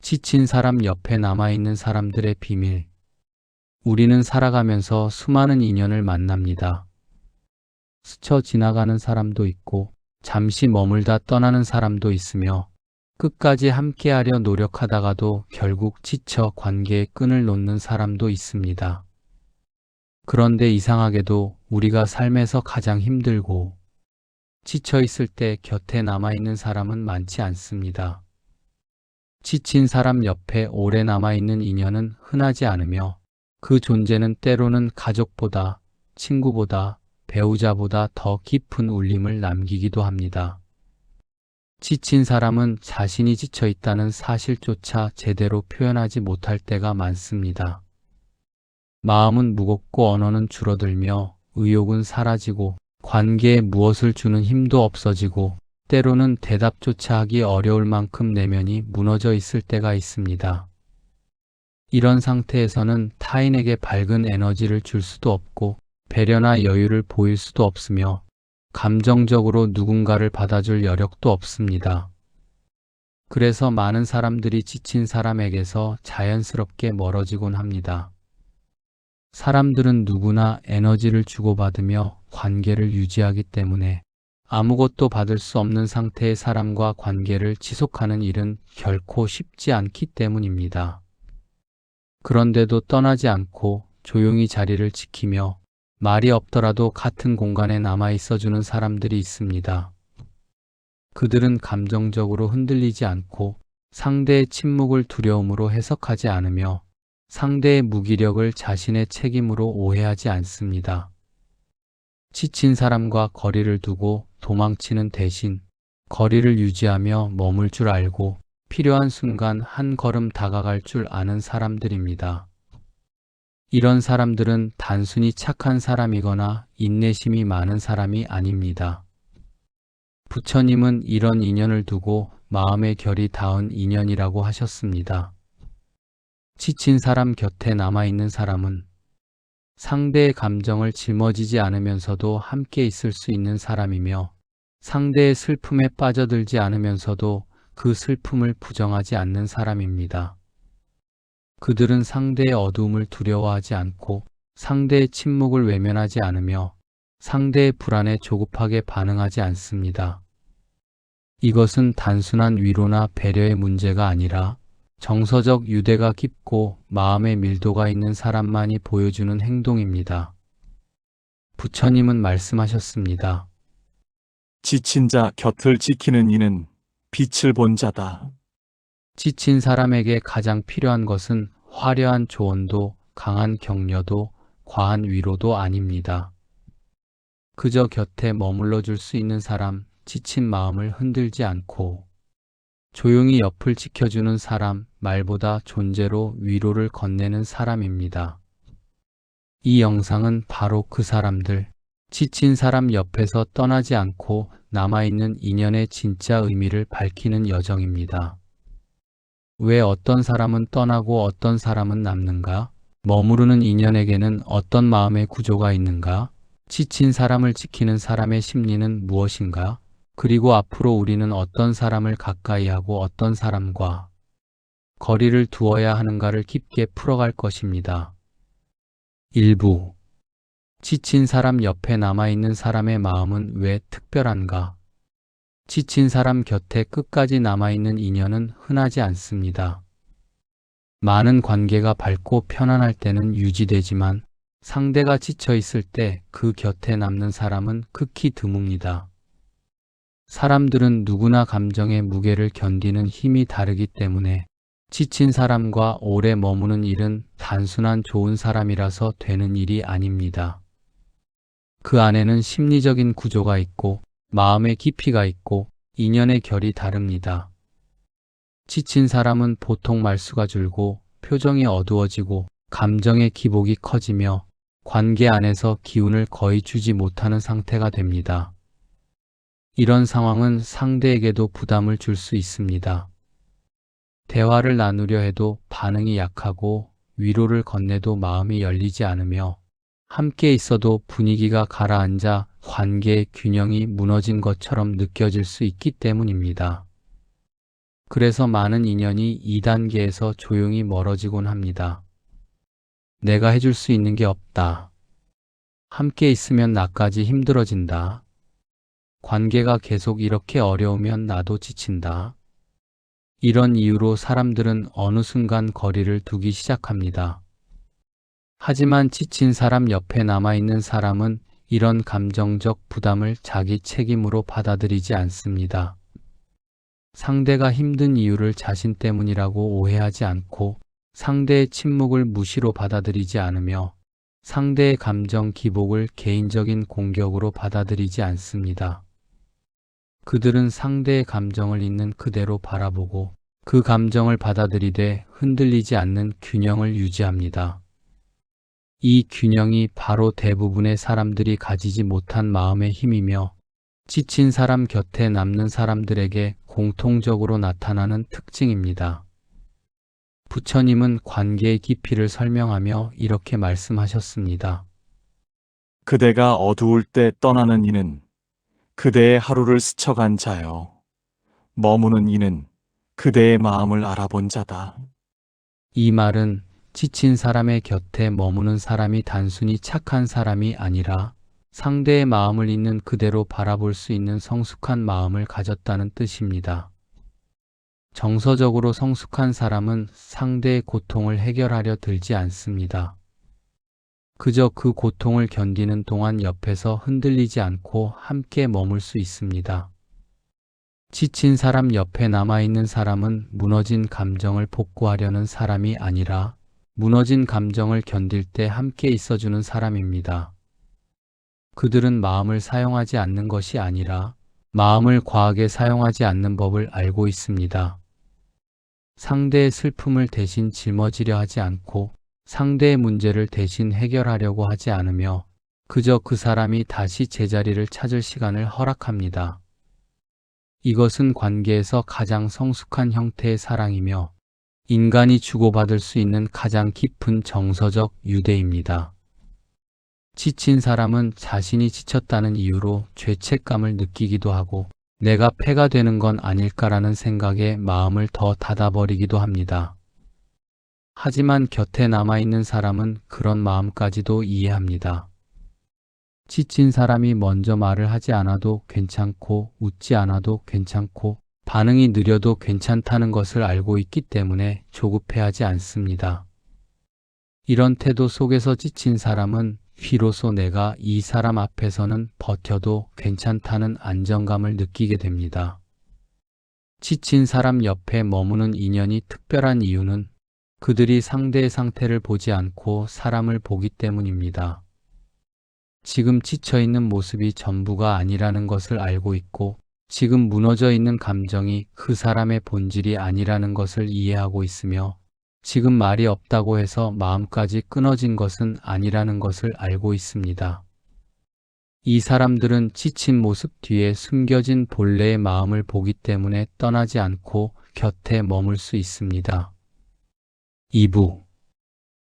지친 사람 옆에 남아있는 사람들의 비밀. 우리는 살아가면서 수많은 인연을 만납니다. 스쳐 지나가는 사람도 있고, 잠시 머물다 떠나는 사람도 있으며, 끝까지 함께하려 노력하다가도 결국 지쳐 관계의 끈을 놓는 사람도 있습니다. 그런데 이상하게도 우리가 삶에서 가장 힘들고, 지쳐 있을 때 곁에 남아있는 사람은 많지 않습니다. 지친 사람 옆에 오래 남아있는 인연은 흔하지 않으며 그 존재는 때로는 가족보다, 친구보다, 배우자보다 더 깊은 울림을 남기기도 합니다. 지친 사람은 자신이 지쳐 있다는 사실조차 제대로 표현하지 못할 때가 많습니다. 마음은 무겁고 언어는 줄어들며 의욕은 사라지고 관계에 무엇을 주는 힘도 없어지고 때로는 대답조차 하기 어려울 만큼 내면이 무너져 있을 때가 있습니다. 이런 상태에서는 타인에게 밝은 에너지를 줄 수도 없고 배려나 여유를 보일 수도 없으며 감정적으로 누군가를 받아줄 여력도 없습니다. 그래서 많은 사람들이 지친 사람에게서 자연스럽게 멀어지곤 합니다. 사람들은 누구나 에너지를 주고받으며 관계를 유지하기 때문에 아무것도 받을 수 없는 상태의 사람과 관계를 지속하는 일은 결코 쉽지 않기 때문입니다. 그런데도 떠나지 않고 조용히 자리를 지키며 말이 없더라도 같은 공간에 남아 있어주는 사람들이 있습니다. 그들은 감정적으로 흔들리지 않고 상대의 침묵을 두려움으로 해석하지 않으며 상대의 무기력을 자신의 책임으로 오해하지 않습니다. 지친 사람과 거리를 두고 도망치는 대신 거리를 유지하며 머물 줄 알고 필요한 순간 한 걸음 다가갈 줄 아는 사람들입니다. 이런 사람들은 단순히 착한 사람이거나 인내심이 많은 사람이 아닙니다. 부처님은 이런 인연을 두고 마음의 결이 닿은 인연이라고 하셨습니다. 지친 사람 곁에 남아있는 사람은 상대의 감정을 짊어지지 않으면서도 함께 있을 수 있는 사람이며 상대의 슬픔에 빠져들지 않으면서도 그 슬픔을 부정하지 않는 사람입니다. 그들은 상대의 어두움을 두려워하지 않고 상대의 침묵을 외면하지 않으며 상대의 불안에 조급하게 반응하지 않습니다. 이것은 단순한 위로나 배려의 문제가 아니라 정서적 유대가 깊고 마음의 밀도가 있는 사람만이 보여주는 행동입니다. 부처님은 말씀하셨습니다. 지친 자 곁을 지키는 이는 빛을 본 자다. 지친 사람에게 가장 필요한 것은 화려한 조언도 강한 격려도 과한 위로도 아닙니다. 그저 곁에 머물러 줄 수 있는 사람, 지친 마음을 흔들지 않고 조용히 옆을 지켜주는 사람, 말보다 존재로 위로를 건네는 사람입니다. 이 영상은 바로 그 사람들, 지친 사람 옆에서 떠나지 않고 남아있는 인연의 진짜 의미를 밝히는 여정입니다. 왜 어떤 사람은 떠나고 어떤 사람은 남는가? 머무르는 인연에게는 어떤 마음의 구조가 있는가? 지친 사람을 지키는 사람의 심리는 무엇인가? 그리고 앞으로 우리는 어떤 사람을 가까이 하고 어떤 사람과 거리를 두어야 하는가를 깊게 풀어갈 것입니다. 일부 지친 사람 옆에 남아있는 사람의 마음은 왜 특별한가? 지친 사람 곁에 끝까지 남아있는 인연은 흔하지 않습니다. 많은 관계가 밝고 편안할 때는 유지되지만 상대가 지쳐 있을 때 그 곁에 남는 사람은 극히 드뭅니다. 사람들은 누구나 감정의 무게를 견디는 힘이 다르기 때문에 지친 사람과 오래 머무는 일은 단순한 좋은 사람이라서 되는 일이 아닙니다. 그 안에는 심리적인 구조가 있고 마음의 깊이가 있고 인연의 결이 다릅니다. 지친 사람은 보통 말수가 줄고 표정이 어두워지고 감정의 기복이 커지며 관계 안에서 기운을 거의 주지 못하는 상태가 됩니다. 이런 상황은 상대에게도 부담을 줄 수 있습니다. 대화를 나누려 해도 반응이 약하고 위로를 건네도 마음이 열리지 않으며 함께 있어도 분위기가 가라앉아 관계의 균형이 무너진 것처럼 느껴질 수 있기 때문입니다. 그래서 많은 인연이 2단계에서 조용히 멀어지곤 합니다. 내가 해줄 수 있는 게 없다. 함께 있으면 나까지 힘들어진다. 관계가 계속 이렇게 어려우면 나도 지친다. 이런 이유로 사람들은 어느 순간 거리를 두기 시작합니다. 하지만 지친 사람 옆에 남아있는 사람은 이런 감정적 부담을 자기 책임으로 받아들이지 않습니다. 상대가 힘든 이유를 자신 때문이라고 오해하지 않고 상대의 침묵을 무시로 받아들이지 않으며 상대의 감정 기복을 개인적인 공격으로 받아들이지 않습니다. 그들은 상대의 감정을 있는 그대로 바라보고 그 감정을 받아들이되 흔들리지 않는 균형을 유지합니다. 이 균형이 바로 대부분의 사람들이 가지지 못한 마음의 힘이며 지친 사람 곁에 남는 사람들에게 공통적으로 나타나는 특징입니다. 부처님은 관계의 깊이를 설명하며 이렇게 말씀하셨습니다. 그대가 어두울 때 떠나는 이는 그대의 하루를 스쳐간 자요. 머무는 이는 그대의 마음을 알아본 자다. 이 말은 지친 사람의 곁에 머무는 사람이 단순히 착한 사람이 아니라 상대의 마음을 있는 그대로 바라볼 수 있는 성숙한 마음을 가졌다는 뜻입니다. 정서적으로 성숙한 사람은 상대의 고통을 해결하려 들지 않습니다. 그저 그 고통을 견디는 동안 옆에서 흔들리지 않고 함께 머물 수 있습니다. 지친 사람 옆에 남아있는 사람은 무너진 감정을 복구하려는 사람이 아니라 무너진 감정을 견딜 때 함께 있어주는 사람입니다. 그들은 마음을 사용하지 않는 것이 아니라 마음을 과하게 사용하지 않는 법을 알고 있습니다. 상대의 슬픔을 대신 짊어지려 하지 않고 상대의 문제를 대신 해결하려고 하지 않으며 그저 그 사람이 다시 제자리를 찾을 시간을 허락합니다. 이것은 관계에서 가장 성숙한 형태의 사랑이며 인간이 주고받을 수 있는 가장 깊은 정서적 유대입니다. 지친 사람은 자신이 지쳤다는 이유로 죄책감을 느끼기도 하고 내가 폐가 되는 건 아닐까라는 생각에 마음을 더 닫아버리기도 합니다. 하지만 곁에 남아있는 사람은 그런 마음까지도 이해합니다. 지친 사람이 먼저 말을 하지 않아도 괜찮고 웃지 않아도 괜찮고 반응이 느려도 괜찮다는 것을 알고 있기 때문에 조급해하지 않습니다. 이런 태도 속에서 지친 사람은 비로소 내가 이 사람 앞에서는 버텨도 괜찮다는 안정감을 느끼게 됩니다. 지친 사람 옆에 머무는 인연이 특별한 이유는 그들이 상대의 상태를 보지 않고 사람을 보기 때문입니다. 지금 지쳐있는 모습이 전부가 아니라는 것을 알고 있고 지금 무너져 있는 감정이 그 사람의 본질이 아니라는 것을 이해하고 있으며 지금 말이 없다고 해서 마음까지 끊어진 것은 아니라는 것을 알고 있습니다. 이 사람들은 지친 모습 뒤에 숨겨진 본래의 마음을 보기 때문에 떠나지 않고 곁에 머물 수 있습니다. 2부.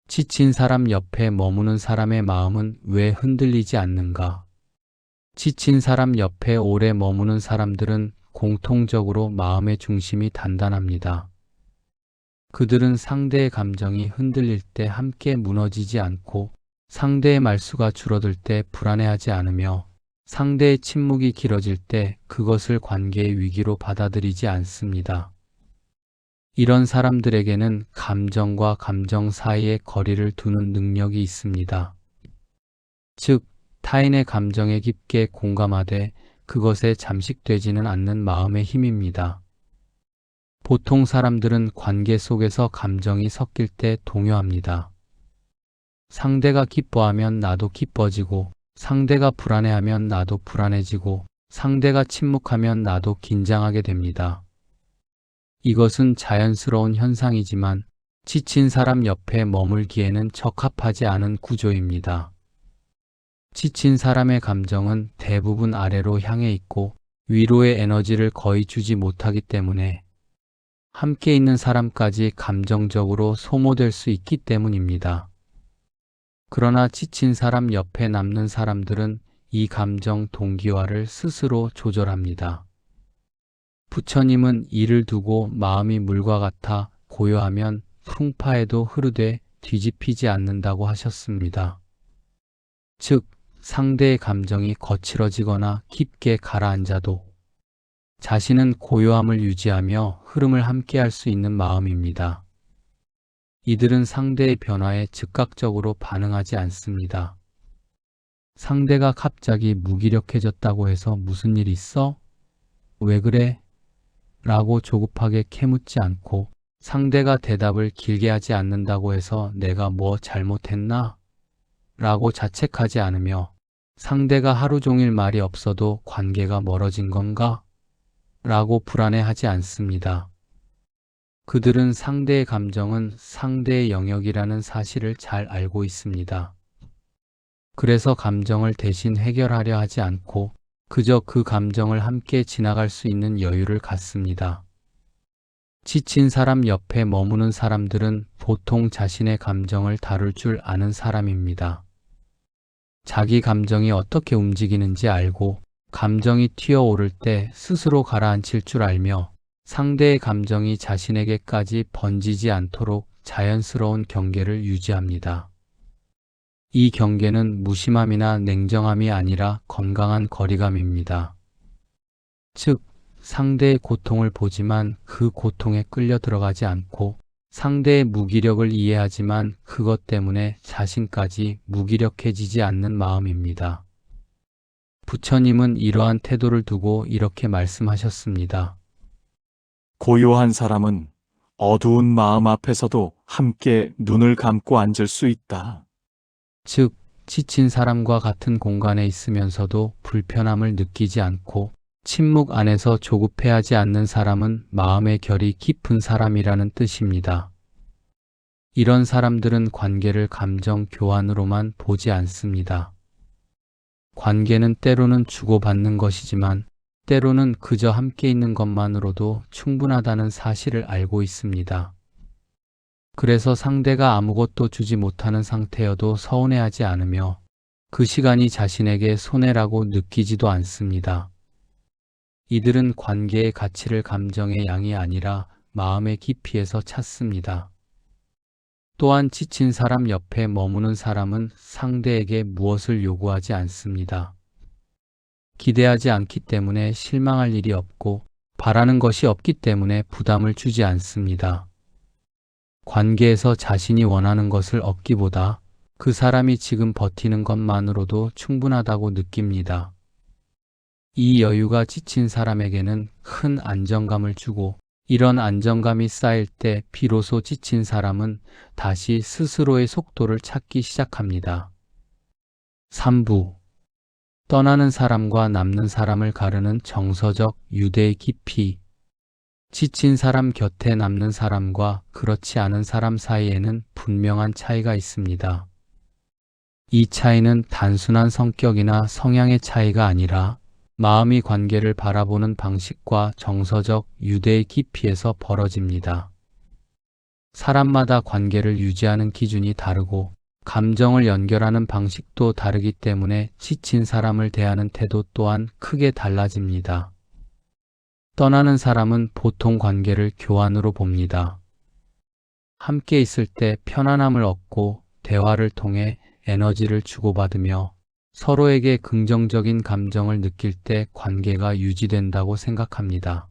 지친 사람 옆에 머무는 사람의 마음은 왜 흔들리지 않는가? 지친 사람 옆에 오래 머무는 사람들은 공통적으로 마음의 중심이 단단합니다. 그들은 상대의 감정이 흔들릴 때 함께 무너지지 않고 상대의 말수가 줄어들 때 불안해하지 않으며 상대의 침묵이 길어질 때 그것을 관계의 위기로 받아들이지 않습니다. 이런 사람들에게는 감정과 감정 사이에 거리를 두는 능력이 있습니다. 즉, 타인의 감정에 깊게 공감하되 그것에 잠식되지는 않는 마음의 힘입니다. 보통 사람들은 관계 속에서 감정이 섞일 때 동요합니다. 상대가 기뻐하면 나도 기뻐지고, 상대가 불안해하면 나도 불안해지고, 상대가 침묵하면 나도 긴장하게 됩니다. 이것은 자연스러운 현상이지만 지친 사람 옆에 머물기에는 적합하지 않은 구조입니다. 지친 사람의 감정은 대부분 아래로 향해 있고 위로의 에너지를 거의 주지 못하기 때문에 함께 있는 사람까지 감정적으로 소모될 수 있기 때문입니다. 그러나 지친 사람 옆에 남는 사람들은 이 감정 동기화를 스스로 조절합니다. 부처님은 이를 두고 마음이 물과 같아 고요하면 풍파에도 흐르되 뒤집히지 않는다고 하셨습니다. 즉, 상대의 감정이 거칠어지거나 깊게 가라앉아도 자신은 고요함을 유지하며 흐름을 함께할 수 있는 마음입니다. 이들은 상대의 변화에 즉각적으로 반응하지 않습니다. 상대가 갑자기 무기력해졌다고 해서 무슨 일 있어? 왜 그래? 라고 조급하게 캐묻지 않고, 상대가 대답을 길게 하지 않는다고 해서 내가 뭐 잘못했나? 라고 자책하지 않으며, 상대가 하루 종일 말이 없어도 관계가 멀어진 건가? 라고 불안해하지 않습니다. 그들은 상대의 감정은 상대의 영역이라는 사실을 잘 알고 있습니다. 그래서 감정을 대신 해결하려 하지 않고 그저 그 감정을 함께 지나갈 수 있는 여유를 갖습니다. 지친 사람 옆에 머무는 사람들은 보통 자신의 감정을 다룰 줄 아는 사람입니다. 자기 감정이 어떻게 움직이는지 알고 감정이 튀어오를 때 스스로 가라앉힐 줄 알며 상대의 감정이 자신에게까지 번지지 않도록 자연스러운 경계를 유지합니다. 이 경계는 무심함이나 냉정함이 아니라 건강한 거리감입니다. 즉, 상대의 고통을 보지만 그 고통에 끌려 들어가지 않고 상대의 무기력을 이해하지만 그것 때문에 자신까지 무기력해지지 않는 마음입니다. 부처님은 이러한 태도를 두고 이렇게 말씀하셨습니다. 고요한 사람은 어두운 마음 앞에서도 함께 눈을 감고 앉을 수 있다. 즉, 지친 사람과 같은 공간에 있으면서도 불편함을 느끼지 않고 침묵 안에서 조급해하지 않는 사람은 마음의 결이 깊은 사람이라는 뜻입니다. 이런 사람들은 관계를 감정 교환으로만 보지 않습니다. 관계는 때로는 주고받는 것이지만 때로는 그저 함께 있는 것만으로도 충분하다는 사실을 알고 있습니다. 그래서 상대가 아무것도 주지 못하는 상태여도 서운해하지 않으며 그 시간이 자신에게 손해라고 느끼지도 않습니다. 이들은 관계의 가치를 감정의 양이 아니라 마음의 깊이에서 찾습니다. 또한 지친 사람 옆에 머무는 사람은 상대에게 무엇을 요구하지 않습니다. 기대하지 않기 때문에 실망할 일이 없고 바라는 것이 없기 때문에 부담을 주지 않습니다. 관계에서 자신이 원하는 것을 얻기보다 그 사람이 지금 버티는 것만으로도 충분하다고 느낍니다. 이 여유가 지친 사람에게는 큰 안정감을 주고 이런 안정감이 쌓일 때 비로소 지친 사람은 다시 스스로의 속도를 찾기 시작합니다. 3부. 떠나는 사람과 남는 사람을 가르는 정서적 유대의 깊이. 지친 사람 곁에 남는 사람과 그렇지 않은 사람 사이에는 분명한 차이가 있습니다. 이 차이는 단순한 성격이나 성향의 차이가 아니라 마음이 관계를 바라보는 방식과 정서적 유대의 깊이에서 벌어집니다. 사람마다 관계를 유지하는 기준이 다르고 감정을 연결하는 방식도 다르기 때문에 지친 사람을 대하는 태도 또한 크게 달라집니다. 떠나는 사람은 보통 관계를 교환으로 봅니다. 함께 있을 때 편안함을 얻고 대화를 통해 에너지를 주고받으며 서로에게 긍정적인 감정을 느낄 때 관계가 유지된다고 생각합니다.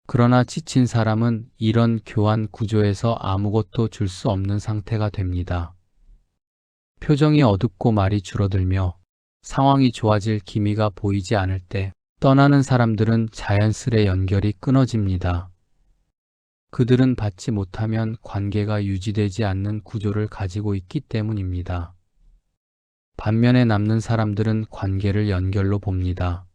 그러나 지친 사람은 이런 교환 구조에서 아무것도 줄 수 없는 상태가 됩니다. 표정이 어둡고 말이 줄어들며 상황이 좋아질 기미가 보이지 않을 때 떠나는 사람들은 자연스레 연결이 끊어집니다. 그들은 받지 못하면 관계가 유지되지 않는 구조를 가지고 있기 때문입니다. 반면에 남는 사람들은 관계를 연결로 봅니다.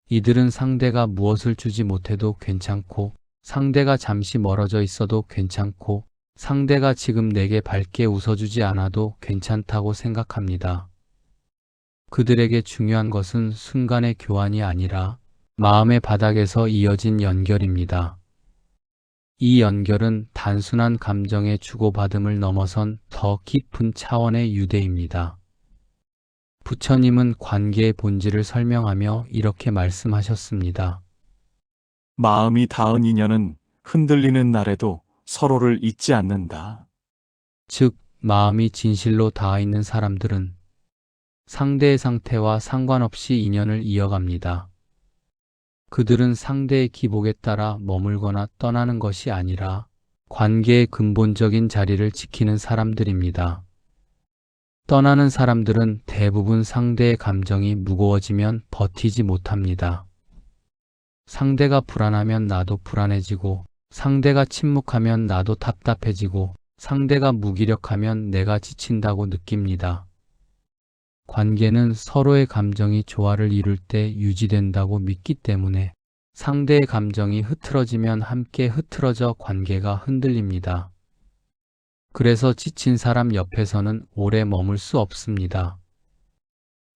이들은 상대가 무엇을 주지 못해도 괜찮고, 상대가 잠시 멀어져 있어도 괜찮고, 상대가 지금 내게 밝게 웃어주지 않아도 괜찮다고 생각합니다. 그들에게 중요한 것은 순간의 교환이 아니라 마음의 바닥에서 이어진 연결입니다. 이 연결은 단순한 감정의 주고받음을 넘어선 더 깊은 차원의 유대입니다. 부처님은 관계의 본질을 설명하며 이렇게 말씀하셨습니다. 마음이 닿은 인연은 흔들리는 날에도 서로를 잊지 않는다. 즉, 마음이 진실로 닿아 있는 사람들은 상대의 상태와 상관없이 인연을 이어갑니다. 그들은 상대의 기복에 따라 머물거나 떠나는 것이 아니라 관계의 근본적인 자리를 지키는 사람들입니다. 떠나는 사람들은 대부분 상대의 감정이 무거워지면 버티지 못합니다. 상대가 불안하면 나도 불안해지고, 상대가 침묵하면 나도 답답해지고, 상대가 무기력하면 내가 지친다고 느낍니다. 관계는 서로의 감정이 조화를 이룰 때 유지된다고 믿기 때문에 상대의 감정이 흐트러지면 함께 흐트러져 관계가 흔들립니다. 그래서 지친 사람 옆에서는 오래 머물 수 없습니다.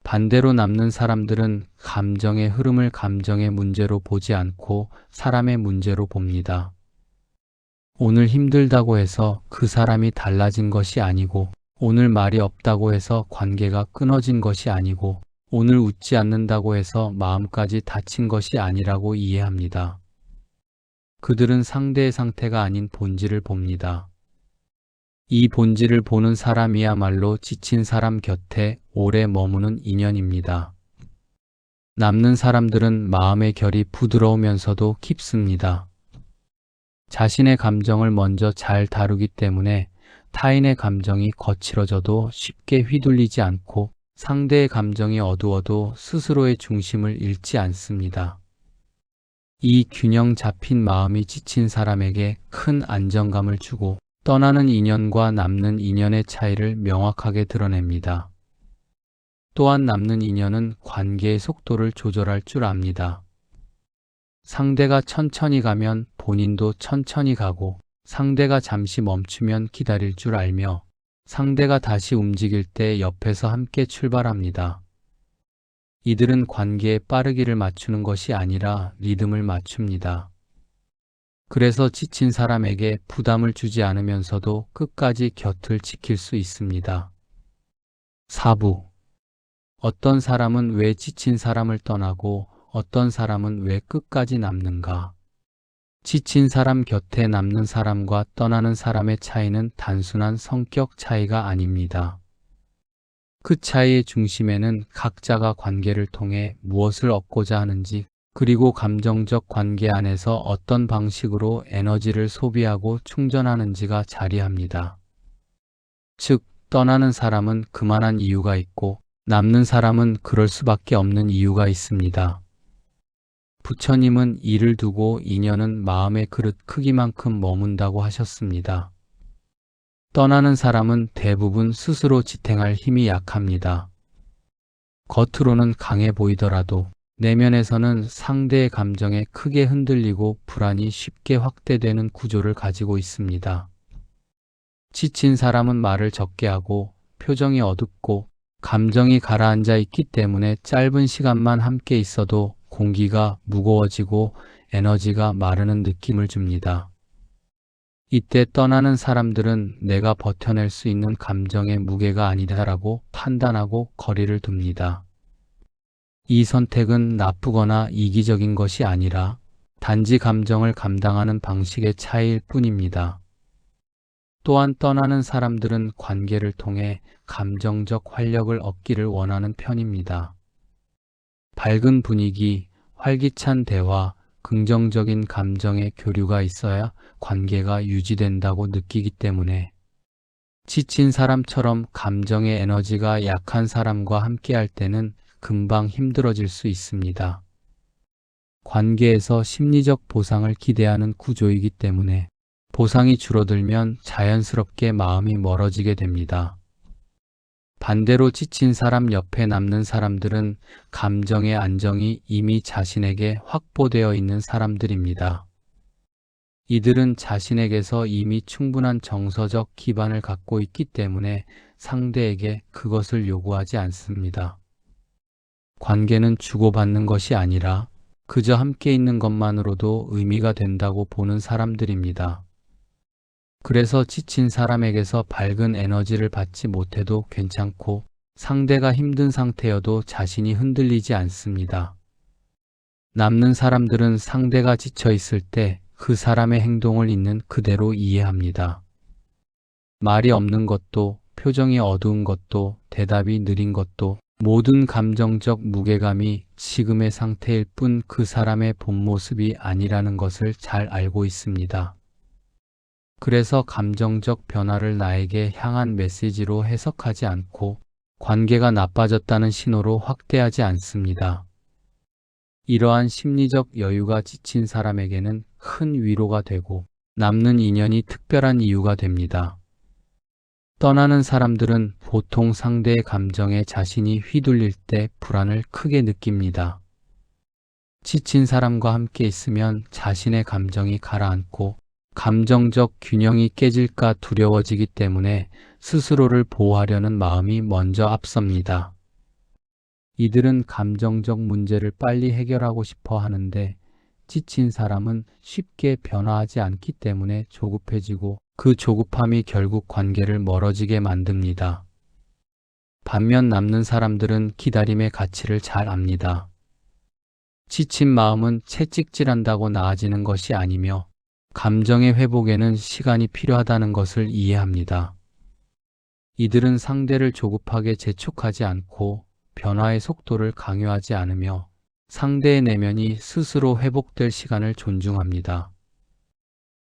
반대로 남는 사람들은 감정의 흐름을 감정의 문제로 보지 않고 사람의 문제로 봅니다. 오늘 힘들다고 해서 그 사람이 달라진 것이 아니고, 오늘 말이 없다고 해서 관계가 끊어진 것이 아니고, 오늘 웃지 않는다고 해서 마음까지 다친 것이 아니라고 이해합니다. 그들은 상대의 상태가 아닌 본질을 봅니다. 이 본질을 보는 사람이야말로 지친 사람 곁에 오래 머무는 인연입니다. 남는 사람들은 마음의 결이 부드러우면서도 깊습니다. 자신의 감정을 먼저 잘 다루기 때문에 타인의 감정이 거칠어져도 쉽게 휘둘리지 않고, 상대의 감정이 어두워도 스스로의 중심을 잃지 않습니다. 이 균형 잡힌 마음이 지친 사람에게 큰 안정감을 주고, 떠나는 인연과 남는 인연의 차이를 명확하게 드러냅니다. 또한 남는 인연은 관계의 속도를 조절할 줄 압니다. 상대가 천천히 가면 본인도 천천히 가고, 상대가 잠시 멈추면 기다릴 줄 알며, 상대가 다시 움직일 때 옆에서 함께 출발합니다. 이들은 관계의 빠르기를 맞추는 것이 아니라 리듬을 맞춥니다. 그래서 지친 사람에게 부담을 주지 않으면서도 끝까지 곁을 지킬 수 있습니다. 4부. 어떤 사람은 왜 지친 사람을 떠나고 어떤 사람은 왜 끝까지 남는가? 지친 사람 곁에 남는 사람과 떠나는 사람의 차이는 단순한 성격 차이가 아닙니다. 그 차이의 중심에는 각자가 관계를 통해 무엇을 얻고자 하는지, 그리고 감정적 관계 안에서 어떤 방식으로 에너지를 소비하고 충전하는지가 자리합니다. 즉, 떠나는 사람은 그만한 이유가 있고, 남는 사람은 그럴 수밖에 없는 이유가 있습니다. 부처님은 이를 두고 인연은 마음의 그릇 크기만큼 머문다고 하셨습니다. 떠나는 사람은 대부분 스스로 지탱할 힘이 약합니다. 겉으로는 강해 보이더라도 내면에서는 상대의 감정에 크게 흔들리고 불안이 쉽게 확대되는 구조를 가지고 있습니다. 지친 사람은 말을 적게 하고 표정이 어둡고 감정이 가라앉아 있기 때문에 짧은 시간만 함께 있어도 공기가 무거워지고 에너지가 마르는 느낌을 줍니다. 이때 떠나는 사람들은 내가 버텨낼 수 있는 감정의 무게가 아니다라고 판단하고 거리를 둡니다. 이 선택은 나쁘거나 이기적인 것이 아니라 단지 감정을 감당하는 방식의 차이일 뿐입니다. 또한 떠나는 사람들은 관계를 통해 감정적 활력을 얻기를 원하는 편입니다. 밝은 분위기, 활기찬 대화, 긍정적인 감정의 교류가 있어야 관계가 유지된다고 느끼기 때문에 지친 사람처럼 감정의 에너지가 약한 사람과 함께할 때는 금방 힘들어질 수 있습니다. 관계에서 심리적 보상을 기대하는 구조이기 때문에 보상이 줄어들면 자연스럽게 마음이 멀어지게 됩니다. 반대로 지친 사람 옆에 남는 사람들은 감정의 안정이 이미 자신에게 확보되어 있는 사람들입니다. 이들은 자신에게서 이미 충분한 정서적 기반을 갖고 있기 때문에 상대에게 그것을 요구하지 않습니다. 관계는 주고받는 것이 아니라 그저 함께 있는 것만으로도 의미가 된다고 보는 사람들입니다. 그래서 지친 사람에게서 밝은 에너지를 받지 못해도 괜찮고 상대가 힘든 상태여도 자신이 흔들리지 않습니다. 남는 사람들은 상대가 지쳐 있을 때 그 사람의 행동을 있는 그대로 이해합니다. 말이 없는 것도, 표정이 어두운 것도, 대답이 느린 것도 모든 감정적 무게감이 지금의 상태일 뿐 그 사람의 본 모습이 아니라는 것을 잘 알고 있습니다. 그래서 감정적 변화를 나에게 향한 메시지로 해석하지 않고 관계가 나빠졌다는 신호로 확대하지 않습니다. 이러한 심리적 여유가 지친 사람에게는 큰 위로가 되고 남는 인연이 특별한 이유가 됩니다. 떠나는 사람들은 보통 상대의 감정에 자신이 휘둘릴 때 불안을 크게 느낍니다. 지친 사람과 함께 있으면 자신의 감정이 가라앉고 감정적 균형이 깨질까 두려워지기 때문에 스스로를 보호하려는 마음이 먼저 앞섭니다. 이들은 감정적 문제를 빨리 해결하고 싶어 하는데 지친 사람은 쉽게 변화하지 않기 때문에 조급해지고 그 조급함이 결국 관계를 멀어지게 만듭니다. 반면 남는 사람들은 기다림의 가치를 잘 압니다. 지친 마음은 채찍질한다고 나아지는 것이 아니며 감정의 회복에는 시간이 필요하다는 것을 이해합니다. 이들은 상대를 조급하게 재촉하지 않고 변화의 속도를 강요하지 않으며 상대의 내면이 스스로 회복될 시간을 존중합니다.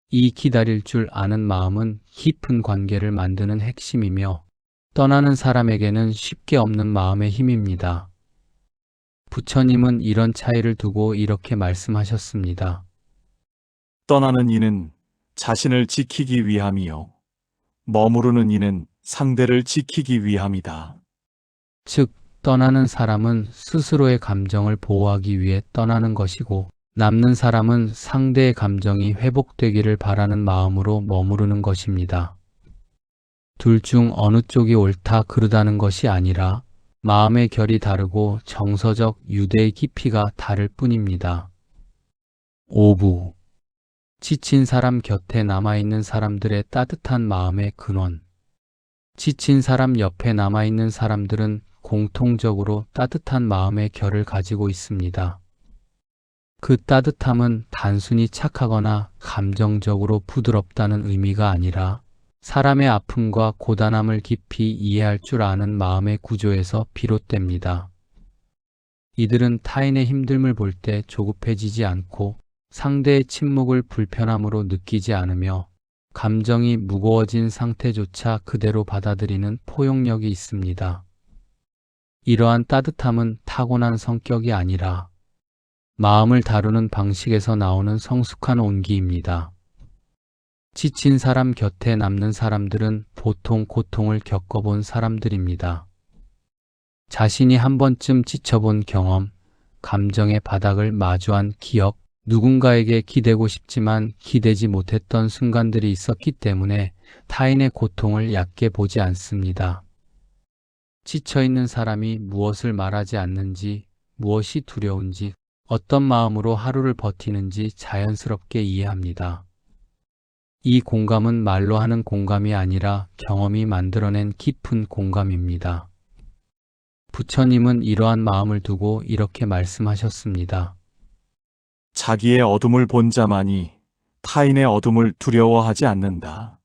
이 기다릴 줄 아는 마음은 깊은 관계를 만드는 핵심이며 떠나는 사람에게는 쉽게 없는 마음의 힘입니다. 부처님은 이런 차이를 두고 이렇게 말씀하셨습니다. 떠나는 이는 자신을 지키기 위함이요. 머무르는 이는 상대를 지키기 위함이다. 즉, 떠나는 사람은 스스로의 감정을 보호하기 위해 떠나는 것이고 남는 사람은 상대의 감정이 회복되기를 바라는 마음으로 머무르는 것입니다. 둘 중 어느 쪽이 옳다 그르다는 것이 아니라 마음의 결이 다르고 정서적 유대의 깊이가 다를 뿐입니다. 5부. 지친 사람 곁에 남아있는 사람들의 따뜻한 마음의 근원. 지친 사람 옆에 남아있는 사람들은 공통적으로 따뜻한 마음의 결을 가지고 있습니다. 그 따뜻함은 단순히 착하거나 감정적으로 부드럽다는 의미가 아니라 사람의 아픔과 고단함을 깊이 이해할 줄 아는 마음의 구조에서 비롯됩니다. 이들은 타인의 힘듦을 볼 때 조급해지지 않고 상대의 침묵을 불편함으로 느끼지 않으며 감정이 무거워진 상태조차 그대로 받아들이는 포용력이 있습니다. 이러한 따뜻함은 타고난 성격이 아니라 마음을 다루는 방식에서 나오는 성숙한 온기입니다. 지친 사람 곁에 남는 사람들은 보통 고통을 겪어본 사람들입니다. 자신이 한 번쯤 지쳐본 경험, 감정의 바닥을 마주한 기억, 누군가에게 기대고 싶지만 기대지 못했던 순간들이 있었기 때문에 타인의 고통을 얕게 보지 않습니다. 지쳐있는 사람이 무엇을 말하지 않는지, 무엇이 두려운지, 어떤 마음으로 하루를 버티는지 자연스럽게 이해합니다. 이 공감은 말로 하는 공감이 아니라 경험이 만들어낸 깊은 공감입니다. 부처님은 이러한 마음을 두고 이렇게 말씀하셨습니다. 자기의 어둠을 본 자만이 타인의 어둠을 두려워하지 않는다.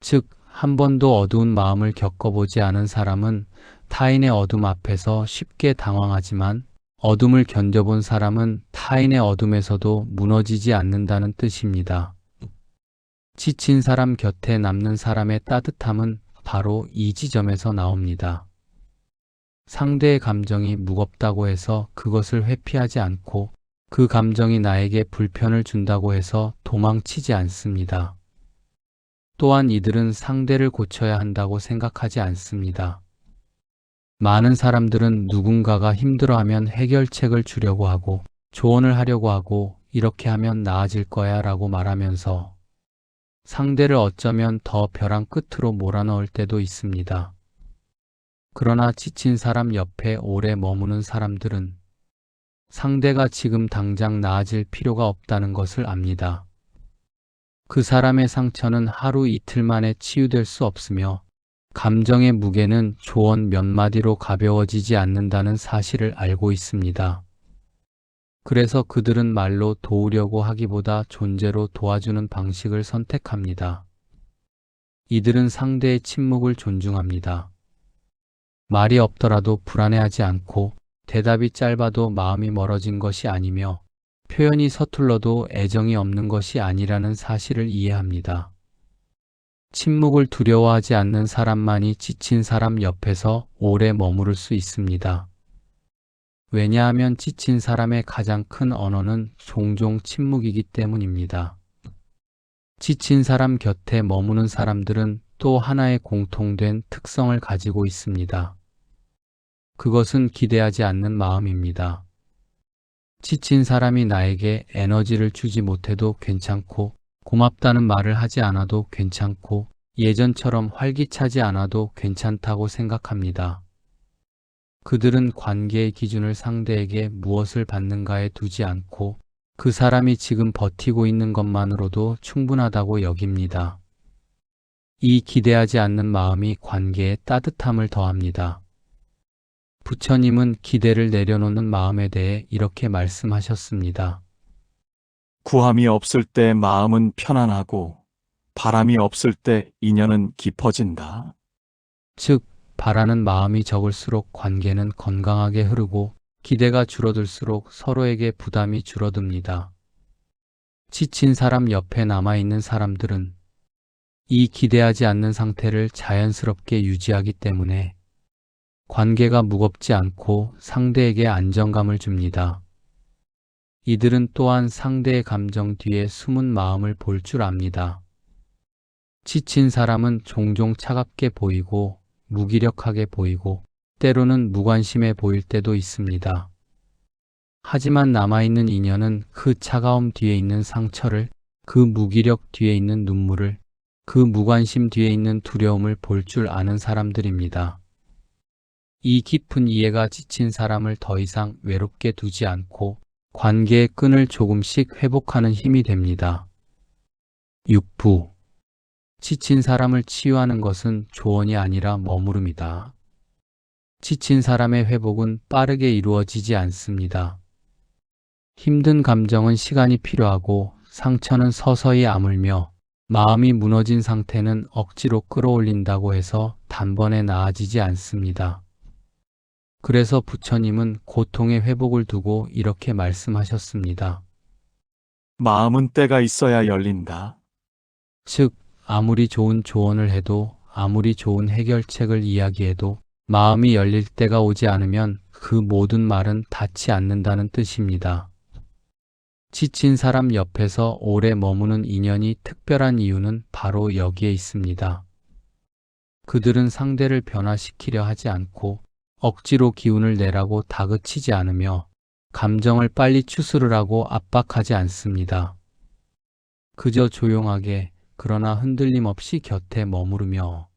즉, 한 번도 어두운 마음을 겪어보지 않은 사람은 타인의 어둠 앞에서 쉽게 당황하지만 어둠을 견뎌본 사람은 타인의 어둠에서도 무너지지 않는다는 뜻입니다. 지친 사람 곁에 남는 사람의 따뜻함은 바로 이 지점에서 나옵니다. 상대의 감정이 무겁다고 해서 그것을 회피하지 않고 그 감정이 나에게 불편을 준다고 해서 도망치지 않습니다. 또한 이들은 상대를 고쳐야 한다고 생각하지 않습니다. 많은 사람들은 누군가가 힘들어하면 해결책을 주려고 하고 조언을 하려고 하고 이렇게 하면 나아질 거야 라고 말하면서 상대를 어쩌면 더 벼랑 끝으로 몰아넣을 때도 있습니다. 그러나 지친 사람 옆에 오래 머무는 사람들은 상대가 지금 당장 나아질 필요가 없다는 것을 압니다. 그 사람의 상처는 하루 이틀 만에 치유될 수 없으며 감정의 무게는 조언 몇 마디로 가벼워지지 않는다는 사실을 알고 있습니다. 그래서 그들은 말로 도우려고 하기보다 존재로 도와주는 방식을 선택합니다. 이들은 상대의 침묵을 존중합니다. 말이 없더라도 불안해하지 않고 대답이 짧아도 마음이 멀어진 것이 아니며 표현이 서툴러도 애정이 없는 것이 아니라는 사실을 이해합니다. 침묵을 두려워하지 않는 사람만이 지친 사람 옆에서 오래 머무를 수 있습니다. 왜냐하면 지친 사람의 가장 큰 언어는 종종 침묵이기 때문입니다. 지친 사람 곁에 머무는 사람들은 또 하나의 공통된 특성을 가지고 있습니다. 그것은 기대하지 않는 마음입니다. 지친 사람이 나에게 에너지를 주지 못해도 괜찮고, 고맙다는 말을 하지 않아도 괜찮고, 예전처럼 활기차지 않아도 괜찮다고 생각합니다. 그들은 관계의 기준을 상대에게 무엇을 받는가에 두지 않고 그 사람이 지금 버티고 있는 것만으로도 충분하다고 여깁니다. 이 기대하지 않는 마음이 관계에 따뜻함을 더합니다. 부처님은 기대를 내려놓는 마음에 대해 이렇게 말씀하셨습니다. 구함이 없을 때 마음은 편안하고 바람이 없을 때 인연은 깊어진다. 즉, 바라는 마음이 적을수록 관계는 건강하게 흐르고 기대가 줄어들수록 서로에게 부담이 줄어듭니다. 지친 사람 옆에 남아있는 사람들은 이 기대하지 않는 상태를 자연스럽게 유지하기 때문에 관계가 무겁지 않고 상대에게 안정감을 줍니다. 이들은 또한 상대의 감정 뒤에 숨은 마음을 볼 줄 압니다. 지친 사람은 종종 차갑게 보이고 무기력하게 보이고 때로는 무관심해 보일 때도 있습니다. 하지만 남아있는 인연은 그 차가움 뒤에 있는 상처를, 그 무기력 뒤에 있는 눈물을, 그 무관심 뒤에 있는 두려움을 볼 줄 아는 사람들입니다. 이 깊은 이해가 지친 사람을 더 이상 외롭게 두지 않고 관계의 끈을 조금씩 회복하는 힘이 됩니다. 6부. 지친 사람을 치유하는 것은 조언이 아니라 머무름이다. 지친 사람의 회복은 빠르게 이루어지지 않습니다. 힘든 감정은 시간이 필요하고 상처는 서서히 아물며 마음이 무너진 상태는 억지로 끌어올린다고 해서 단번에 나아지지 않습니다. 그래서 부처님은 고통의 회복을 두고 이렇게 말씀하셨습니다. 마음은 때가 있어야 열린다. 즉, 아무리 좋은 조언을 해도, 아무리 좋은 해결책을 이야기해도 마음이 열릴 때가 오지 않으면 그 모든 말은 닿지 않는다는 뜻입니다. 지친 사람 옆에서 오래 머무는 인연이 특별한 이유는 바로 여기에 있습니다. 그들은 상대를 변화시키려 하지 않고 억지로 기운을 내라고 다그치지 않으며 감정을 빨리 추스르라고 압박하지 않습니다. 그저 조용하게 그러나 흔들림 없이 곁에 머무르며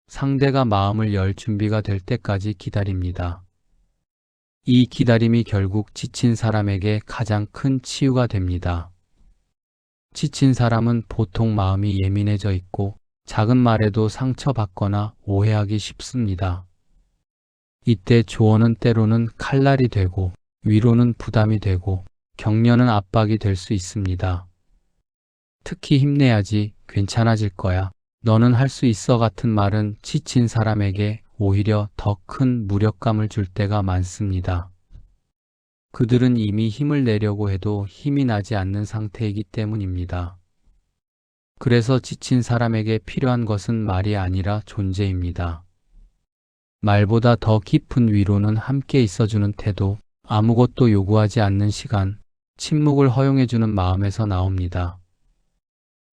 상대가 마음을 열 준비가 될 때까지 기다립니다. 이 기다림이 결국 지친 사람에게 가장 큰 치유가 됩니다. 지친 사람은 보통 마음이 예민해져 있고 작은 말에도 상처받거나 오해하기 쉽습니다. 이때 조언은 때로는 칼날이 되고 위로는 부담이 되고 격려는 압박이 될 수 있습니다. 특히 힘내야지, 괜찮아질 거야, 너는 할 수 있어 같은 말은 지친 사람에게 오히려 더 큰 무력감을 줄 때가 많습니다. 그들은 이미 힘을 내려고 해도 힘이 나지 않는 상태이기 때문입니다. 그래서 지친 사람에게 필요한 것은 말이 아니라 존재입니다. 말보다 더 깊은 위로는 함께 있어주는 태도, 아무것도 요구하지 않는 시간, 침묵을 허용해주는 마음에서 나옵니다.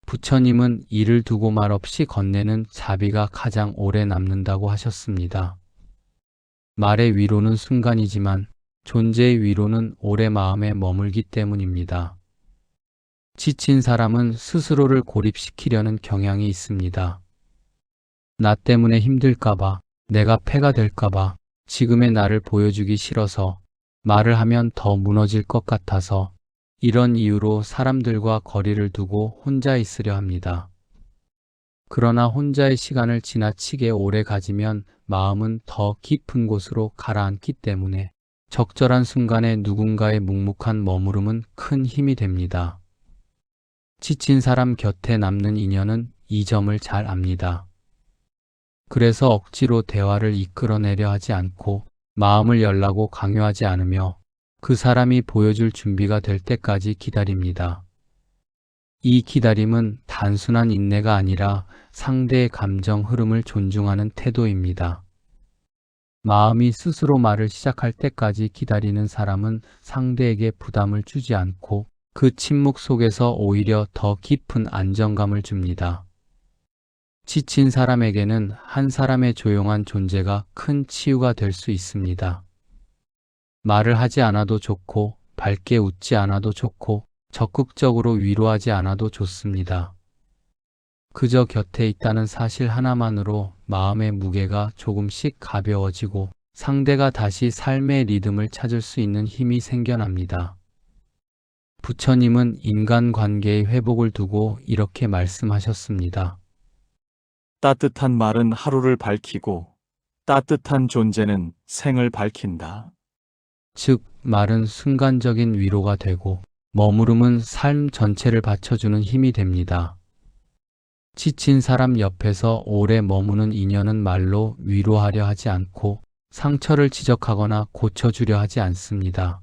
부처님은 이를 두고 말없이 건네는 자비가 가장 오래 남는다고 하셨습니다. 말의 위로는 순간이지만 존재의 위로는 오래 마음에 머물기 때문입니다. 지친 사람은 스스로를 고립시키려는 경향이 있습니다. 나 때문에 힘들까봐, 내가 폐가 될까봐, 지금의 나를 보여주기 싫어서, 말을 하면 더 무너질 것 같아서, 이런 이유로 사람들과 거리를 두고 혼자 있으려 합니다. 그러나 혼자의 시간을 지나치게 오래 가지면 마음은 더 깊은 곳으로 가라앉기 때문에 적절한 순간에 누군가의 묵묵한 머무름은 큰 힘이 됩니다. 지친 사람 곁에 남는 인연은 이 점을 잘 압니다. 그래서 억지로 대화를 이끌어내려 하지 않고 마음을 열라고 강요하지 않으며 그 사람이 보여줄 준비가 될 때까지 기다립니다. 이 기다림은 단순한 인내가 아니라 상대의 감정 흐름을 존중하는 태도입니다. 마음이 스스로 말을 시작할 때까지 기다리는 사람은 상대에게 부담을 주지 않고 그 침묵 속에서 오히려 더 깊은 안정감을 줍니다. 지친 사람에게는 한 사람의 조용한 존재가 큰 치유가 될 수 있습니다. 말을 하지 않아도 좋고, 밝게 웃지 않아도 좋고, 적극적으로 위로하지 않아도 좋습니다. 그저 곁에 있다는 사실 하나만으로 마음의 무게가 조금씩 가벼워지고 상대가 다시 삶의 리듬을 찾을 수 있는 힘이 생겨납니다. 부처님은 인간관계의 회복을 두고 이렇게 말씀하셨습니다. 따뜻한 말은 하루를 밝히고 따뜻한 존재는 생을 밝힌다. 즉, 말은 순간적인 위로가 되고 머무름은 삶 전체를 받쳐주는 힘이 됩니다. 지친 사람 옆에서 오래 머무는 인연은 말로 위로하려 하지 않고 상처를 지적하거나 고쳐주려 하지 않습니다.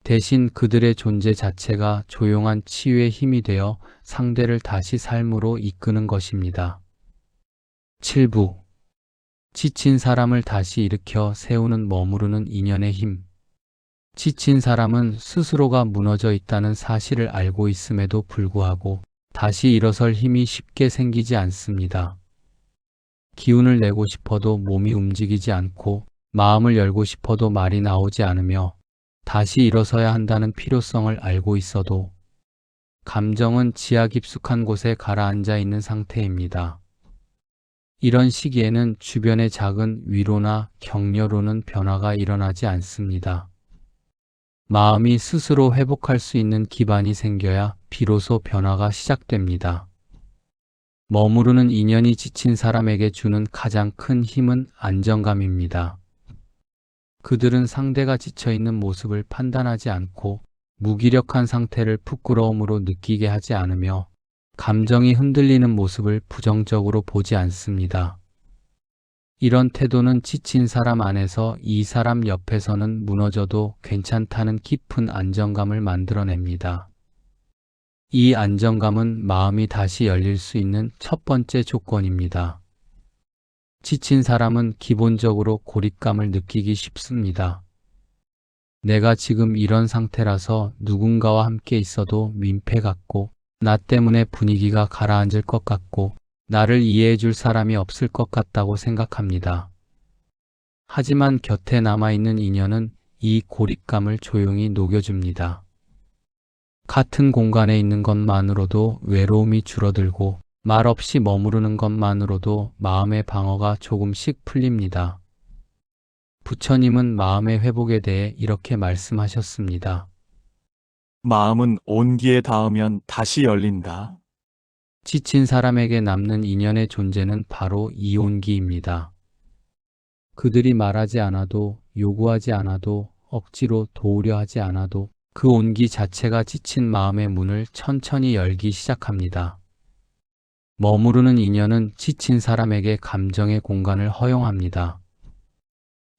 대신 그들의 존재 자체가 조용한 치유의 힘이 되어 상대를 다시 삶으로 이끄는 것입니다. 7부. 지친 사람을 다시 일으켜 세우는 머무르는 인연의 힘. 지친 사람은 스스로가 무너져 있다는 사실을 알고 있음에도 불구하고 다시 일어설 힘이 쉽게 생기지 않습니다. 기운을 내고 싶어도 몸이 움직이지 않고 마음을 열고 싶어도 말이 나오지 않으며 다시 일어서야 한다는 필요성을 알고 있어도 감정은 지하 깊숙한 곳에 가라앉아 있는 상태입니다. 이런 시기에는 주변의 작은 위로나 격려로는 변화가 일어나지 않습니다. 마음이 스스로 회복할 수 있는 기반이 생겨야 비로소 변화가 시작됩니다. 머무르는 인연이 지친 사람에게 주는 가장 큰 힘은 안정감입니다. 그들은 상대가 지쳐있는 모습을 판단하지 않고 무기력한 상태를 부끄러움으로 느끼게 하지 않으며 감정이 흔들리는 모습을 부정적으로 보지 않습니다. 이런 태도는 지친 사람 안에서 이 사람 옆에서는 무너져도 괜찮다는 깊은 안정감을 만들어냅니다. 이 안정감은 마음이 다시 열릴 수 있는 첫 번째 조건입니다. 지친 사람은 기본적으로 고립감을 느끼기 쉽습니다. 내가 지금 이런 상태라서 누군가와 함께 있어도 민폐 같고 나 때문에 분위기가 가라앉을 것 같고 나를 이해해 줄 사람이 없을 것 같다고 생각합니다. 하지만 곁에 남아있는 인연은 이 고립감을 조용히 녹여줍니다. 같은 공간에 있는 것만으로도 외로움이 줄어들고 말없이 머무르는 것만으로도 마음의 방어가 조금씩 풀립니다. 부처님은 마음의 회복에 대해 이렇게 말씀하셨습니다. 마음은 온기에 닿으면 다시 열린다. 지친 사람에게 남는 인연의 존재는 바로 이 온기입니다. 그들이 말하지 않아도, 요구하지 않아도, 억지로 도우려 하지 않아도 그 온기 자체가 지친 마음의 문을 천천히 열기 시작합니다. 머무르는 인연은 지친 사람에게 감정의 공간을 허용합니다.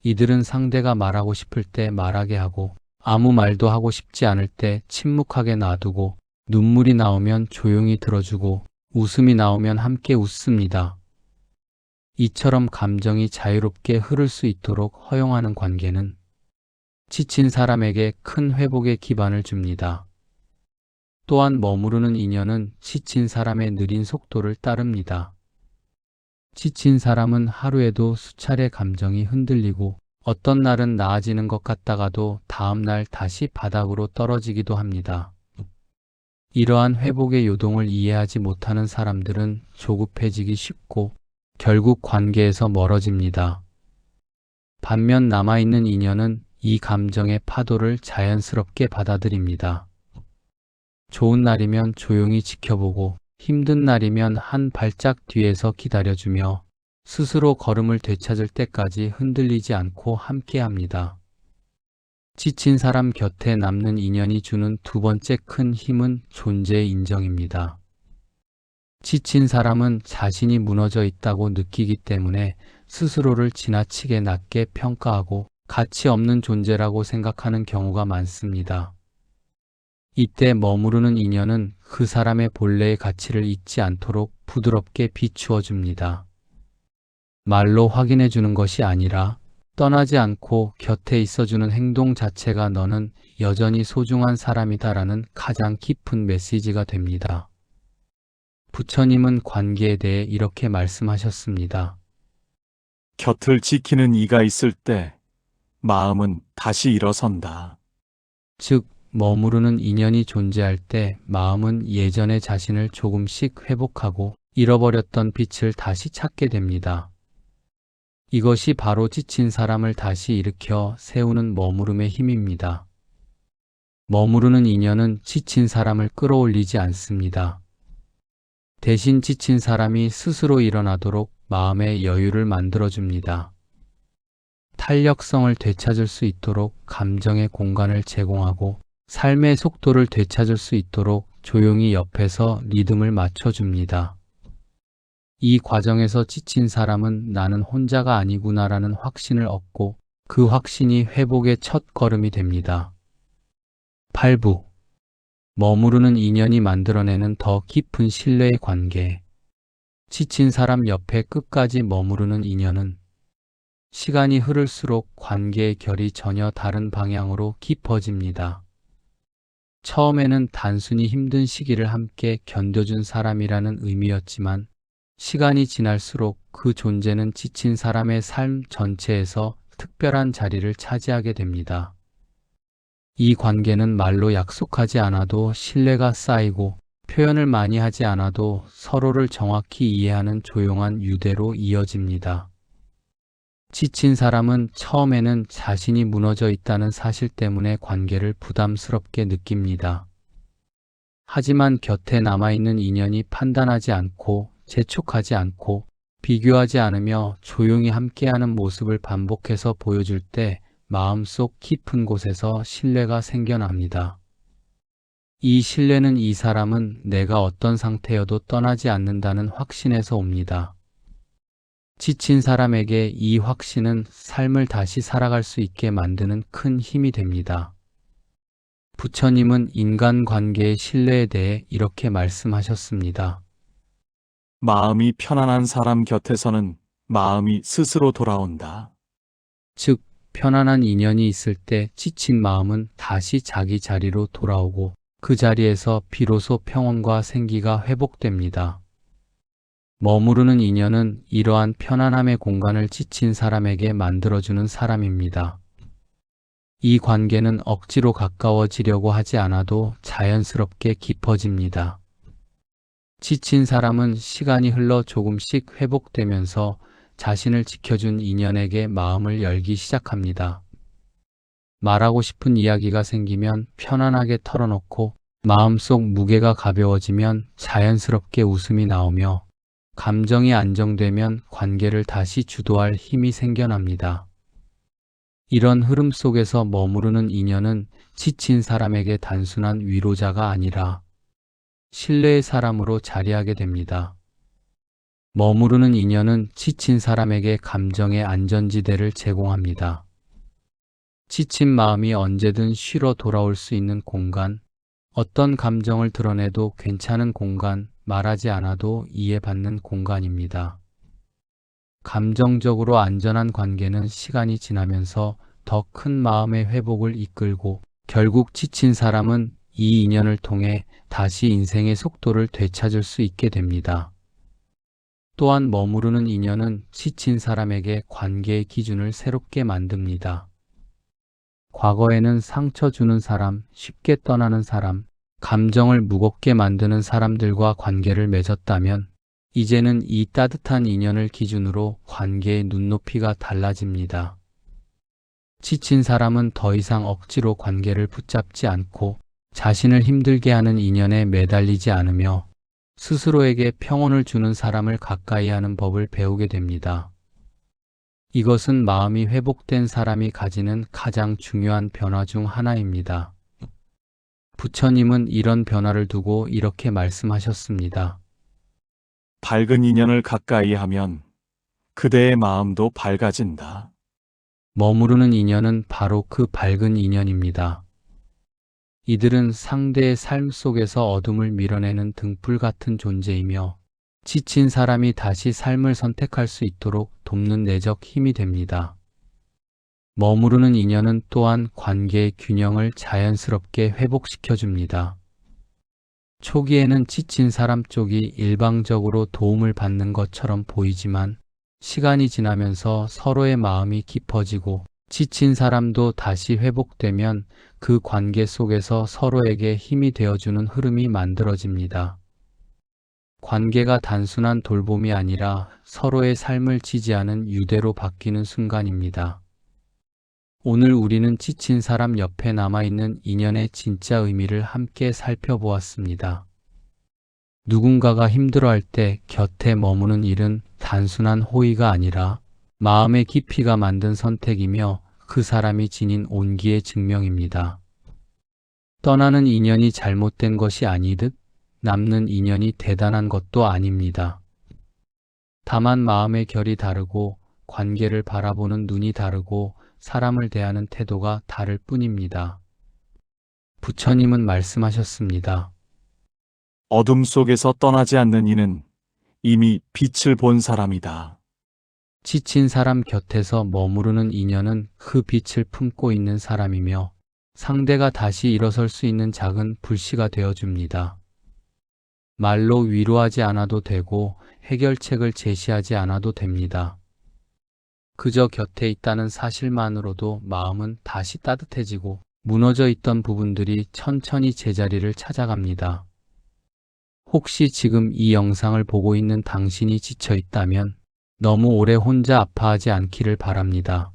이들은 상대가 말하고 싶을 때 말하게 하고 아무 말도 하고 싶지 않을 때 침묵하게 놔두고 눈물이 나오면 조용히 들어주고 웃음이 나오면 함께 웃습니다. 이처럼 감정이 자유롭게 흐를 수 있도록 허용하는 관계는 지친 사람에게 큰 회복의 기반을 줍니다. 또한 머무르는 인연은 지친 사람의 느린 속도를 따릅니다. 지친 사람은 하루에도 수차례 감정이 흔들리고 어떤 날은 나아지는 것 같다가도 다음 날 다시 바닥으로 떨어지기도 합니다. 이러한 회복의 요동을 이해하지 못하는 사람들은 조급해지기 쉽고 결국 관계에서 멀어집니다. 반면 남아있는 인연은 이 감정의 파도를 자연스럽게 받아들입니다. 좋은 날이면 조용히 지켜보고 힘든 날이면 한 발짝 뒤에서 기다려주며 스스로 걸음을 되찾을 때까지 흔들리지 않고 함께합니다. 지친 사람 곁에 남는 인연이 주는 두 번째 큰 힘은 존재의 인정입니다. 지친 사람은 자신이 무너져 있다고 느끼기 때문에 스스로를 지나치게 낮게 평가하고 가치 없는 존재라고 생각하는 경우가 많습니다. 이때 머무르는 인연은 그 사람의 본래의 가치를 잊지 않도록 부드럽게 비추어 줍니다. 말로 확인해 주는 것이 아니라 떠나지 않고 곁에 있어주는 행동 자체가 너는 여전히 소중한 사람이다라는 가장 깊은 메시지가 됩니다. 부처님은 관계에 대해 이렇게 말씀하셨습니다. 곁을 지키는 이가 있을 때 마음은 다시 일어선다. 즉, 머무르는 인연이 존재할 때 마음은 예전의 자신을 조금씩 회복하고 잃어버렸던 빛을 다시 찾게 됩니다. 이것이 바로 지친 사람을 다시 일으켜 세우는 머무름의 힘입니다. 머무르는 인연은 지친 사람을 끌어올리지 않습니다. 대신 지친 사람이 스스로 일어나도록 마음의 여유를 만들어줍니다. 탄력성을 되찾을 수 있도록 감정의 공간을 제공하고 삶의 속도를 되찾을 수 있도록 조용히 옆에서 리듬을 맞춰줍니다. 이 과정에서 지친 사람은 나는 혼자가 아니구나라는 확신을 얻고 그 확신이 회복의 첫 걸음이 됩니다. 8부. 머무르는 인연이 만들어내는 더 깊은 신뢰의 관계. 지친 사람 옆에 끝까지 머무르는 인연은 시간이 흐를수록 관계의 결이 전혀 다른 방향으로 깊어집니다. 처음에는 단순히 힘든 시기를 함께 견뎌준 사람이라는 의미였지만 시간이 지날수록 그 존재는 지친 사람의 삶 전체에서 특별한 자리를 차지하게 됩니다. 이 관계는 말로 약속하지 않아도 신뢰가 쌓이고 표현을 많이 하지 않아도 서로를 정확히 이해하는 조용한 유대로 이어집니다. 지친 사람은 처음에는 자신이 무너져 있다는 사실 때문에 관계를 부담스럽게 느낍니다. 하지만 곁에 남아있는 인연이 판단하지 않고 재촉하지 않고 비교하지 않으며 조용히 함께하는 모습을 반복해서 보여줄 때 마음속 깊은 곳에서 신뢰가 생겨납니다. 이 신뢰는 이 사람은 내가 어떤 상태여도 떠나지 않는다는 확신에서 옵니다. 지친 사람에게 이 확신은 삶을 다시 살아갈 수 있게 만드는 큰 힘이 됩니다. 부처님은 인간관계의 신뢰에 대해 이렇게 말씀하셨습니다. 마음이 편안한 사람 곁에서는 마음이 스스로 돌아온다. 즉, 편안한 인연이 있을 때 지친 마음은 다시 자기 자리로 돌아오고 그 자리에서 비로소 평온과 생기가 회복됩니다. 머무르는 인연은 이러한 편안함의 공간을 지친 사람에게 만들어주는 사람입니다. 이 관계는 억지로 가까워지려고 하지 않아도 자연스럽게 깊어집니다. 지친 사람은 시간이 흘러 조금씩 회복되면서 자신을 지켜준 인연에게 마음을 열기 시작합니다. 말하고 싶은 이야기가 생기면 편안하게 털어놓고 마음속 무게가 가벼워지면 자연스럽게 웃음이 나오며 감정이 안정되면 관계를 다시 주도할 힘이 생겨납니다. 이런 흐름 속에서 머무르는 인연은 지친 사람에게 단순한 위로자가 아니라 신뢰의 사람으로 자리하게 됩니다. 머무르는 인연은 지친 사람에게 감정의 안전지대를 제공합니다. 지친 마음이 언제든 쉬러 돌아올 수 있는 공간, 어떤 감정을 드러내도 괜찮은 공간, 말하지 않아도 이해받는 공간입니다. 감정적으로 안전한 관계는 시간이 지나면서 더 큰 마음의 회복을 이끌고 결국 지친 사람은 이 인연을 통해 다시 인생의 속도를 되찾을 수 있게 됩니다. 또한 머무르는 인연은 지친 사람에게 관계의 기준을 새롭게 만듭니다. 과거에는 상처 주는 사람, 쉽게 떠나는 사람, 감정을 무겁게 만드는 사람들과 관계를 맺었다면 이제는 이 따뜻한 인연을 기준으로 관계의 눈높이가 달라집니다. 지친 사람은 더 이상 억지로 관계를 붙잡지 않고 자신을 힘들게 하는 인연에 매달리지 않으며 스스로에게 평온을 주는 사람을 가까이 하는 법을 배우게 됩니다. 이것은 마음이 회복된 사람이 가지는 가장 중요한 변화 중 하나입니다. 부처님은 이런 변화를 두고 이렇게 말씀하셨습니다. 밝은 인연을 가까이 하면 그대의 마음도 밝아진다. 머무르는 인연은 바로 그 밝은 인연입니다. 이들은 상대의 삶 속에서 어둠을 밀어내는 등불 같은 존재이며 지친 사람이 다시 삶을 선택할 수 있도록 돕는 내적 힘이 됩니다. 머무르는 인연은 또한 관계의 균형을 자연스럽게 회복시켜 줍니다. 초기에는 지친 사람 쪽이 일방적으로 도움을 받는 것처럼 보이지만 시간이 지나면서 서로의 마음이 깊어지고 지친 사람도 다시 회복되면 그 관계 속에서 서로에게 힘이 되어주는 흐름이 만들어집니다. 관계가 단순한 돌봄이 아니라 서로의 삶을 지지하는 유대로 바뀌는 순간입니다. 오늘 우리는 지친 사람 옆에 남아있는 인연의 진짜 의미를 함께 살펴보았습니다. 누군가가 힘들어할 때 곁에 머무는 일은 단순한 호의가 아니라 마음의 깊이가 만든 선택이며 그 사람이 지닌 온기의 증명입니다. 떠나는 인연이 잘못된 것이 아니듯 남는 인연이 대단한 것도 아닙니다. 다만 마음의 결이 다르고 관계를 바라보는 눈이 다르고 사람을 대하는 태도가 다를 뿐입니다. 부처님은 말씀하셨습니다. 어둠 속에서 떠나지 않는 이는 이미 빛을 본 사람이다. 지친 사람 곁에서 머무르는 인연은 그 빛을 품고 있는 사람이며 상대가 다시 일어설 수 있는 작은 불씨가 되어줍니다. 말로 위로하지 않아도 되고 해결책을 제시하지 않아도 됩니다. 그저 곁에 있다는 사실만으로도 마음은 다시 따뜻해지고 무너져 있던 부분들이 천천히 제자리를 찾아갑니다. 혹시 지금 이 영상을 보고 있는 당신이 지쳐 있다면 너무 오래 혼자 아파하지 않기를 바랍니다.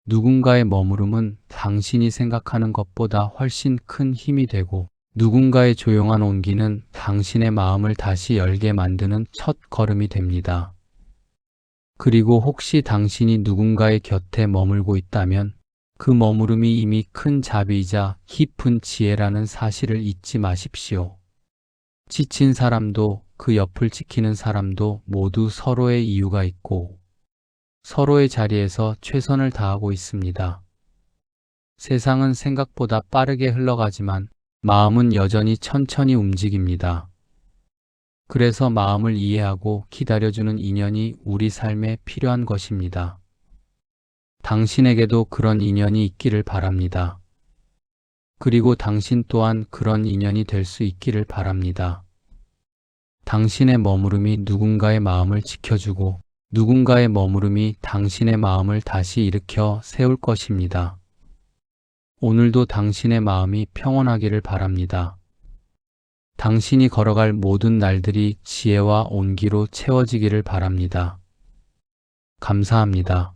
누군가의 머무름은 당신이 생각하는 것보다 훨씬 큰 힘이 되고 누군가의 조용한 온기는 당신의 마음을 다시 열게 만드는 첫 걸음이 됩니다. 그리고 혹시 당신이 누군가의 곁에 머물고 있다면 그 머무름이 이미 큰 자비이자 깊은 지혜라는 사실을 잊지 마십시오. 지친 사람도 그 옆을 지키는 사람도 모두 서로의 이유가 있고 서로의 자리에서 최선을 다하고 있습니다. 세상은 생각보다 빠르게 흘러가지만 마음은 여전히 천천히 움직입니다. 그래서 마음을 이해하고 기다려주는 인연이 우리 삶에 필요한 것입니다. 당신에게도 그런 인연이 있기를 바랍니다. 그리고 당신 또한 그런 인연이 될 수 있기를 바랍니다. 당신의 머무름이 누군가의 마음을 지켜주고 누군가의 머무름이 당신의 마음을 다시 일으켜 세울 것입니다. 오늘도 당신의 마음이 평온하기를 바랍니다. 당신이 걸어갈 모든 날들이 지혜와 온기로 채워지기를 바랍니다. 감사합니다.